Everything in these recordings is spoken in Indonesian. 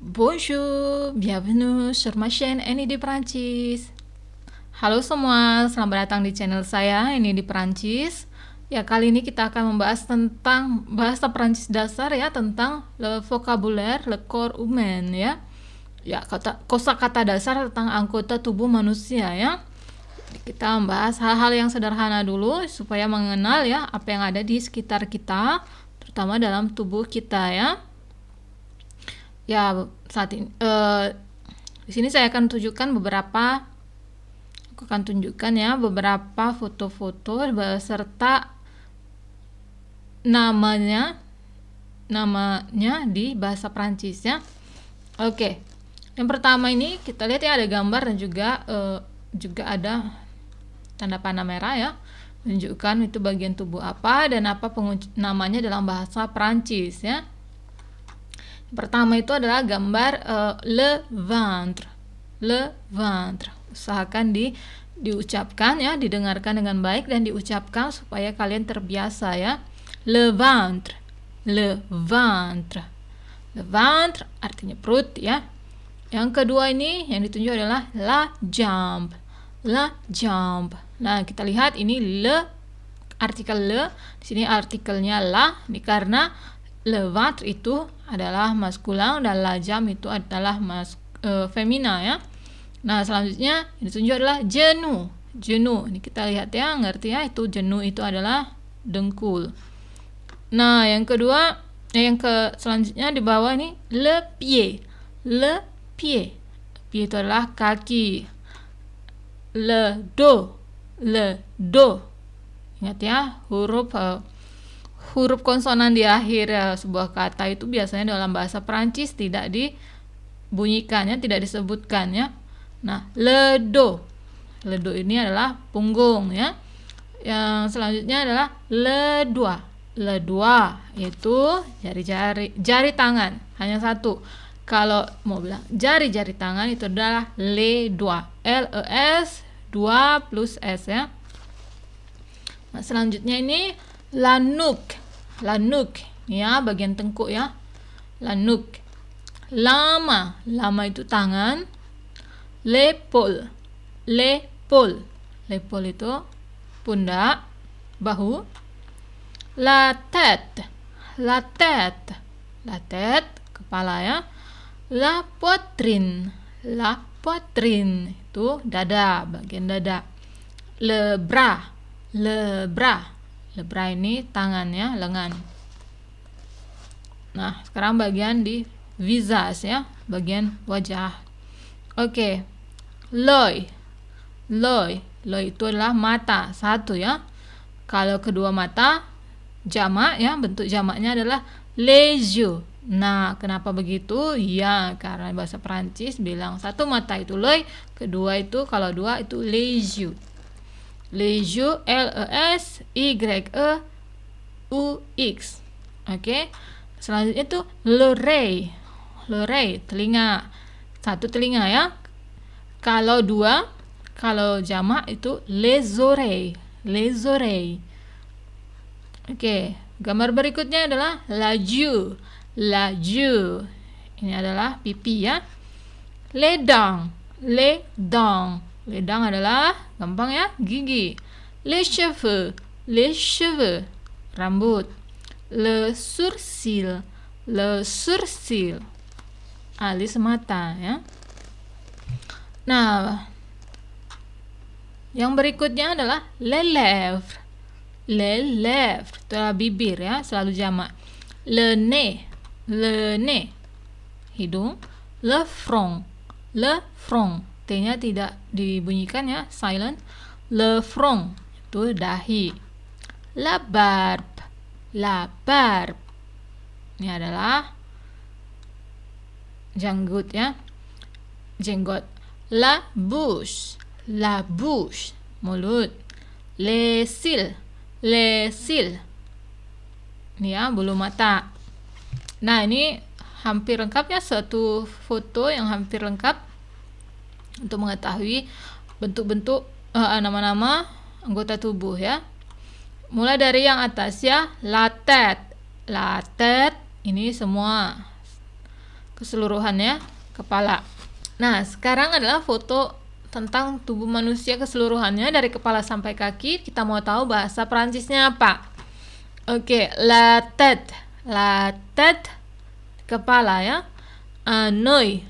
Bonjour, bienvenue sur ma chaîne Ini di Perancis. Halo semua, selamat datang di channel saya Ini di Perancis. Ya, kali ini kita akan membahas tentang bahasa Perancis dasar ya, tentang le vocabulaire, le corps humain ya. Ya, kosakata dasar tentang anggota tubuh manusia ya. Kita membahas hal-hal yang sederhana dulu supaya mengenal ya apa yang ada di sekitar kita, terutama dalam tubuh kita ya. Ya, saat ini di sini saya akan tunjukkan beberapa foto-foto beserta namanya di bahasa Prancis ya. Oke. Yang pertama ini kita lihat ya, ada gambar dan juga ada tanda panah merah ya, menunjukkan itu bagian tubuh apa dan apa namanya dalam bahasa Prancis ya. Pertama itu adalah gambar le ventre. Usahakan diucapkan ya, didengarkan dengan baik dan diucapkan supaya kalian terbiasa ya. Le ventre. Le ventre artinya perut ya. Yang kedua ini yang ditunjuk adalah la jambe. Nah, kita lihat ini le, artikel le, di sini artikelnya la, ini karena le ventre itu adalah maskulin dan la jambe itu adalah femina ya. Nah, selanjutnya yang ditunjuk adalah genou. Ini kita lihat ya, ngerti ya, itu genou itu adalah dengkul. Nah, yang kedua, selanjutnya di bawah ini le pied. Pied itu adalah kaki. Le dos. Ingat ya, huruf konsonan di akhir sebuah kata itu biasanya dalam bahasa Prancis tidak dibunyikan ya, tidak disebutkan ya. Nah, le dos ini adalah punggung ya. Yang selanjutnya adalah le doigt. Itu jari tangan, hanya satu. Kalau mau bilang jari tangan itu adalah les doigts. LES 2 plus S ya. Nah, selanjutnya ini la nuque ya, bagian tengkuk ya. La nuque. Lama itu tangan. L'épaule itu pundak, bahu. La tête kepala ya. La poitrine itu dada, bagian dada. Le bras ini tangan ya, lengan. Nah, sekarang bagian di visage ya, bagian wajah. Oke. L'œil itu adalah mata, satu ya. Kalau kedua mata jamak ya, bentuk jamaknya adalah les yeux. Nah, kenapa begitu? Ya, karena bahasa Prancis bilang satu mata itu l'œil, kedua itu kalau dua itu les yeux. Les yeux, LESYEUX. Oke. Selanjutnya itu l'oreille, telinga. Satu telinga ya. Kalau jamak itu les oreilles. Oke, gambar berikutnya adalah la joue. Ini adalah pipi ya. Les dents adalah gampang ya, gigi. Les cheveux, rambut. Le sourcil, alis mata ya. Nah, yang berikutnya adalah les lèvres. Itu adalah bibir ya, selalu jamak. Le nez, hidung. Le front, T-nya tidak dibunyikan ya, silent. Le front itu dahi. La barbe, ini adalah janggut ya, jenggot. La bouche, mulut. Les cils, ini ya, bulu mata. Nah, ini hampir lengkap ya, satu foto yang hampir lengkap untuk mengetahui bentuk-bentuk nama-nama anggota tubuh ya. Mulai dari yang atas ya, la tête ini semua keseluruhannya kepala. Nah, sekarang adalah foto tentang tubuh manusia keseluruhannya dari kepala sampai kaki. Kita mau tahu bahasa Perancisnya apa? Oke, la tête, kepala ya. Un œil,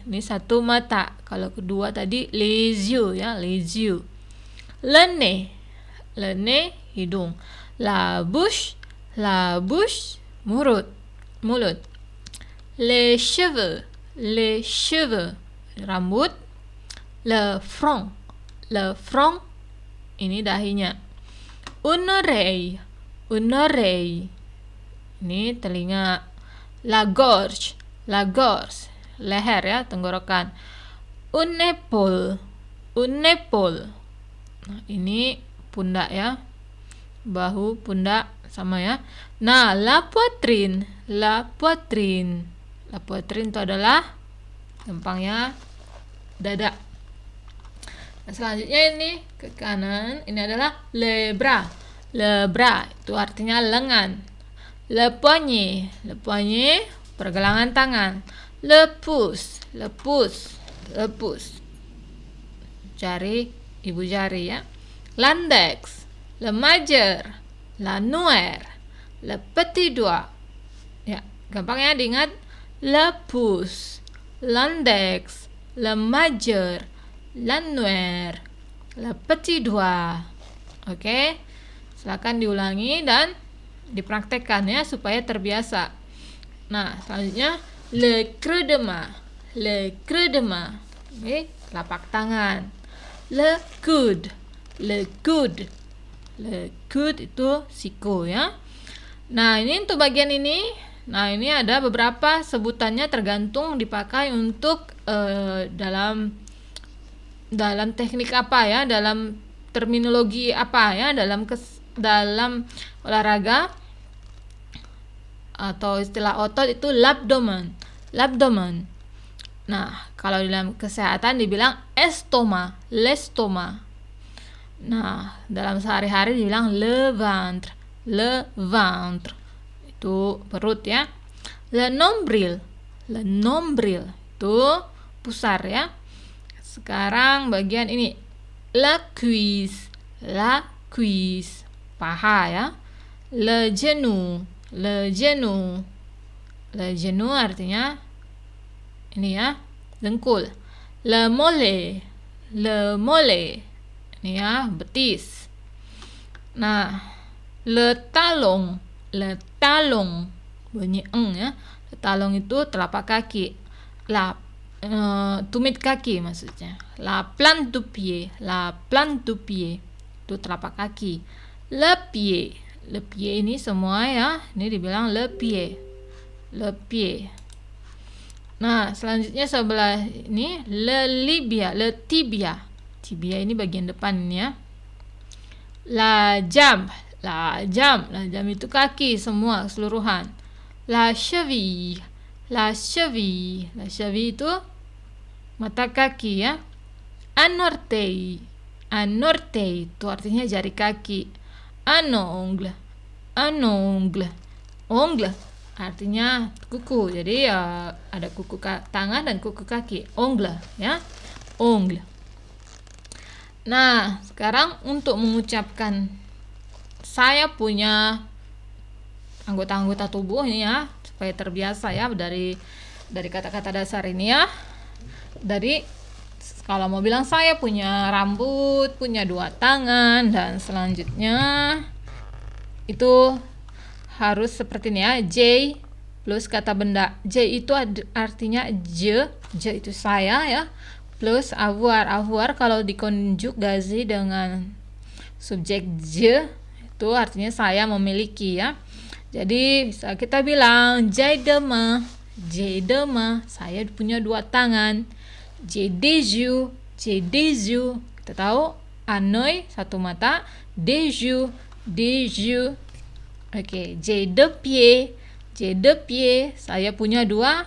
ini satu mata. Kalau kedua tadi les yeux ya, les yeux. Le nez, hidung. La bouche, mulut. Les cheveux, rambut. Le front, ini dahinya. Une oreille, ini telinga. La gorge, leher ya, tenggorokan. Un épaule, nah ini pundak ya, bahu, pundak sama ya. Nah, la poitrine itu adalah gampangnya dada. Nah, selanjutnya ini ke kanan, ini adalah le bras itu artinya lengan. Le poignet, pergelangan tangan. Le pouce, jari, ibu jari ya. L'index, le majeur, l'annuaire, le petit doigt. Ya, gampang ya diingat. Le pouce, l'index, le majeur, l'annuaire, le petit doigt. Oke, silakan diulangi dan dipraktekkan ya supaya terbiasa. Nah, selanjutnya le creux de main. Oke, telapak tangan. Le coude itu siku ya. Nah, ini untuk bagian ini. Nah, ini ada beberapa sebutannya tergantung dipakai untuk dalam teknik apa ya, dalam terminologi apa ya, dalam olahraga atau istilah otot itu l'abdomen. Nah, kalau dalam kesehatan dibilang l'estomac. Nah, dalam sehari-hari dibilang le ventre. Itu perut ya. Le nombril itu pusar ya. Sekarang bagian ini la cuisse, paha ya. Le genou artinya ini ya, dengkul. Le mollet ini ya, betis. Nah, le talon bunyi eng ya. Le talon itu telapak kaki. Tumit kaki maksudnya. La plante du pied itu telapak kaki. Le pied ini semua ya, ini dibilang le pied. Nah, selanjutnya sebelah ini le tibia ini bagian depan ini ya. La jambe itu kaki semua keseluruhan. La cheville itu mata kaki ya. Un orteil itu artinya jari kaki. Un ongle artinya kuku. Jadi ya ada kuku tangan dan kuku kaki. Ongle ya. Ongle. Nah, sekarang untuk mengucapkan saya punya anggota-anggota tubuh ini ya, supaya terbiasa ya dari kata-kata dasar ini ya. Dari kalau mau bilang saya punya rambut, punya 2 tangan, dan selanjutnya itu harus seperti ini ya. J plus kata benda. J itu artinya je itu saya ya. Plus avoir kalau dikonjugasi dengan subjek je itu artinya saya memiliki ya. Jadi bisa kita bilang j'ai deux mains, saya punya 2 tangan. J'ai des yeux, kita tahu un œil, satu mata, des yeux. Oke, j'ai deux pieds, saya punya 2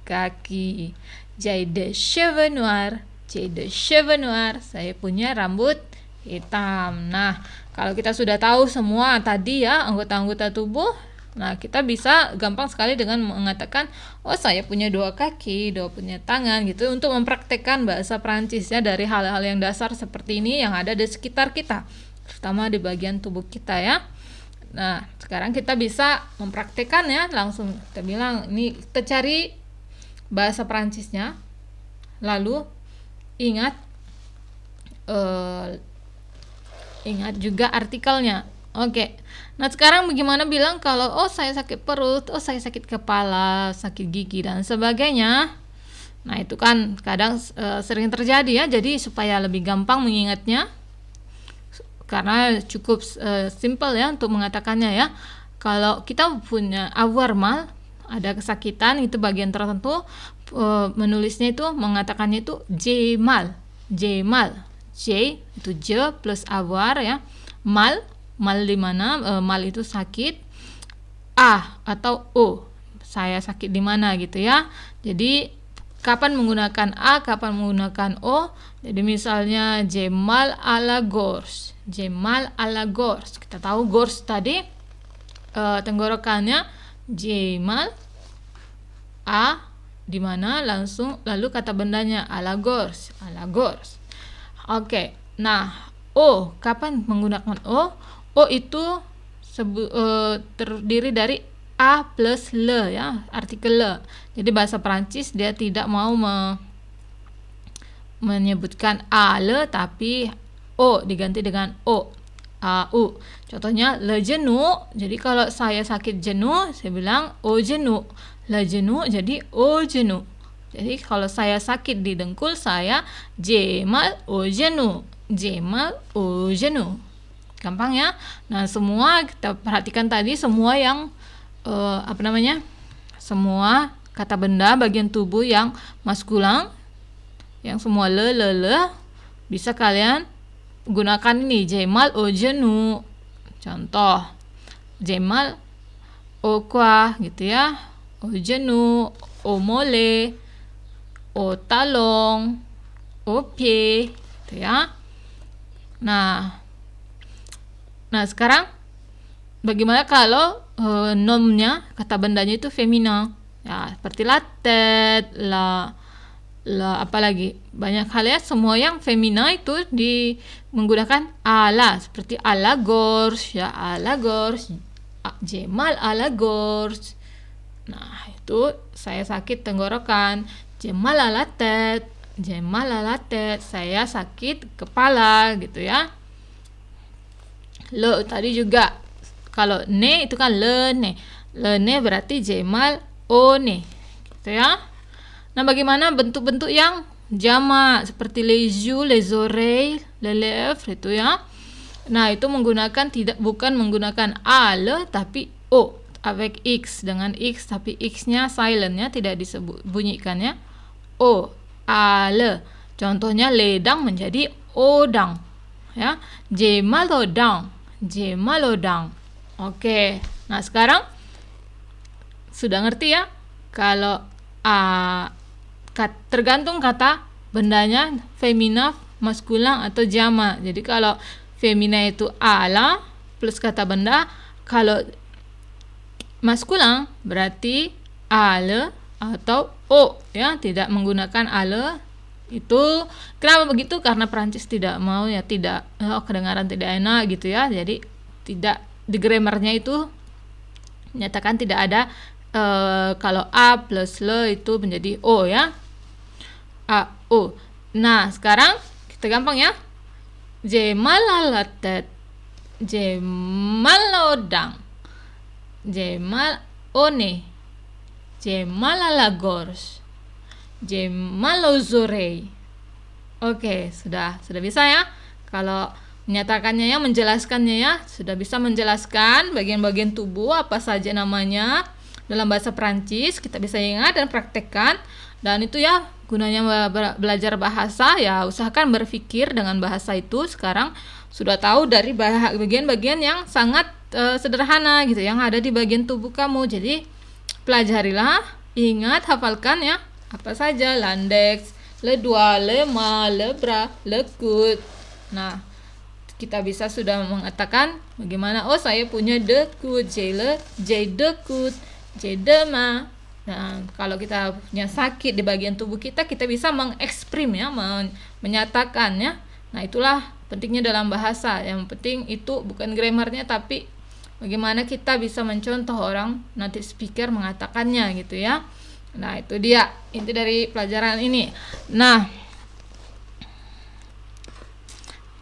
kaki. J'ai des cheveux noirs, saya punya rambut hitam. Nah, kalau kita sudah tahu semua tadi ya anggota-anggota tubuh, Nah, kita bisa gampang sekali dengan mengatakan, oh saya punya 2 kaki, 2 punya tangan gitu, untuk mempraktekkan bahasa Prancisnya dari hal-hal yang dasar seperti ini yang ada di sekitar kita, terutama di bagian tubuh kita ya. Nah, sekarang kita bisa mempraktekkan ya, langsung kita bilang, ini kita cari bahasa Prancisnya, lalu ingat juga artikelnya. Oke. Nah, sekarang bagaimana bilang kalau oh saya sakit perut, oh saya sakit kepala, sakit gigi dan sebagainya. Nah, itu kan kadang sering terjadi ya. Jadi supaya lebih gampang mengingatnya, karena cukup simple ya untuk mengatakannya ya. Kalau kita punya avoir mal, ada kesakitan itu bagian tertentu, menulisnya itu mengatakannya itu j'ai mal. J'ai mal. J itu je plus avoir ya. Mal di mana? Mal itu sakit. A atau O, saya sakit di mana gitu ya. Jadi kapan menggunakan A, kapan menggunakan O. Jadi misalnya j'ai mal à la gorge. J'ai mal à la gorge. Kita tahu gorge tadi tenggorokannya. J'ai mal A di mana, lalu kata bendanya à la gorge, à la gorge. Oke. Nah, O, kapan menggunakan O? O itu terdiri dari A plus le ya, artikel le. Jadi bahasa Prancis dia tidak mau menyebutkan A le, tapi O diganti dengan O. AU. Contohnya le genou. Jadi kalau saya sakit jenuh, saya bilang au genou. Le genou jadi au genou. Jadi kalau saya sakit di dengkul, saya j'ai mal au genou. J'ai mal au genou. Gampang ya. Nah, semua kita perhatikan tadi, semua yang semua kata benda bagian tubuh yang maskulin, yang semua le bisa kalian gunakan ini, j'ai mal au genou. Contoh, j'ai mal au quoi gitu ya. Au genou, au mollet, au talon, au pied gitu ya. Nah, sekarang bagaimana kalau nomnya, kata bendanya itu feminin? Ya, seperti la tête, la apalagi banyak hal ya, semua yang feminin itu menggunakan a la, seperti à la gorge ya, à la gorge, j'ai mal à la gorge. Nah, itu saya sakit tenggorokan. J'ai mal à la tête, j'ai mal à la tête, saya sakit kepala gitu ya. Le tadi juga, kalau ne itu kan le ne berarti j'ai mal au nez gitu ya. Nah, bagaimana bentuk-bentuk yang jamak seperti les yeux, les oreilles, les lèvres itu ya. Nah, itu bukan menggunakan a le tapi o avec x, dengan x tapi x-nya silent ya, tidak disebunyikan ya. O, a le. Contohnya ledang menjadi odang ya. J'ai mal aux dents. J'ai mal aux dents. Oke. Nah, sekarang sudah ngerti ya kalau tergantung kata bendanya femina, maskulin atau jamak. Jadi kalau femina itu a la plus kata benda, kalau maskulin berarti a le atau o ya, tidak menggunakan a le. Itu kenapa begitu? Karena Prancis tidak mau ya, tidak kedengaran tidak enak gitu ya. Jadi tidak, di grammarnya itu menyatakan tidak ada kalau a plus le itu menjadi o ya. A o. Nah, sekarang kita gampang ya. J'ai mal à la tête. J'ai mal aux dents. J'ai mal au nez. J'ai mal à la gorge. J'ai mal aux oreilles. Oke, sudah bisa ya. Kalau menyatakannya ya, menjelaskannya ya, sudah bisa menjelaskan bagian-bagian tubuh apa saja namanya dalam bahasa Prancis. Kita bisa ingat dan praktekkan. Dan itu ya gunanya belajar bahasa ya, usahakan berpikir dengan bahasa itu. Sekarang sudah tahu dari bagian-bagian yang sangat sederhana gitu yang ada di bagian tubuh kamu. Jadi pelajarilah, ingat, hafalkan ya. Apa saja, l'index, le doigt, le main, le bras, le coude. Nah, kita bisa sudah mengatakan bagaimana, oh saya punya dekut, j'ai dekut, j'ai dema. Nah, kalau kita punya sakit di bagian tubuh kita bisa mengeksprim ya, menyatakan ya. Nah, itulah pentingnya dalam bahasa. Yang penting itu bukan grammarnya, tapi bagaimana kita bisa mencontoh orang native speaker mengatakannya gitu ya. Nah, itu dia inti dari pelajaran ini. Nah,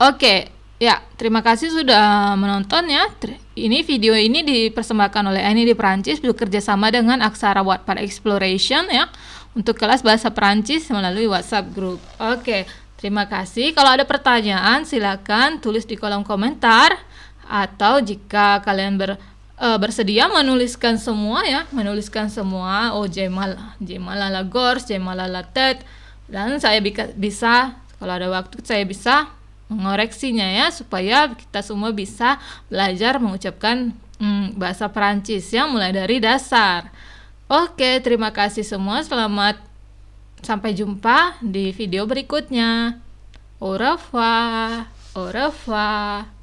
oke, ya, terima kasih sudah menonton ya. Ini video ini dipersembahkan oleh Annie di Perancis bekerja sama dengan Aksara Wattpad Exploration ya untuk kelas bahasa Perancis melalui WhatsApp group. Oke, terima kasih. Kalau ada pertanyaan silakan tulis di kolom komentar, atau jika kalian bersedia menuliskan semua ya, oh Jemala Gors, Jemala Latet, dan saya bisa kalau ada waktu saya bisa mengoreksinya ya, supaya kita semua bisa belajar mengucapkan bahasa Perancis ya, mulai dari dasar. Oke, terima kasih semua. Selamat sampai jumpa di video berikutnya. Au revoir. Au revoir.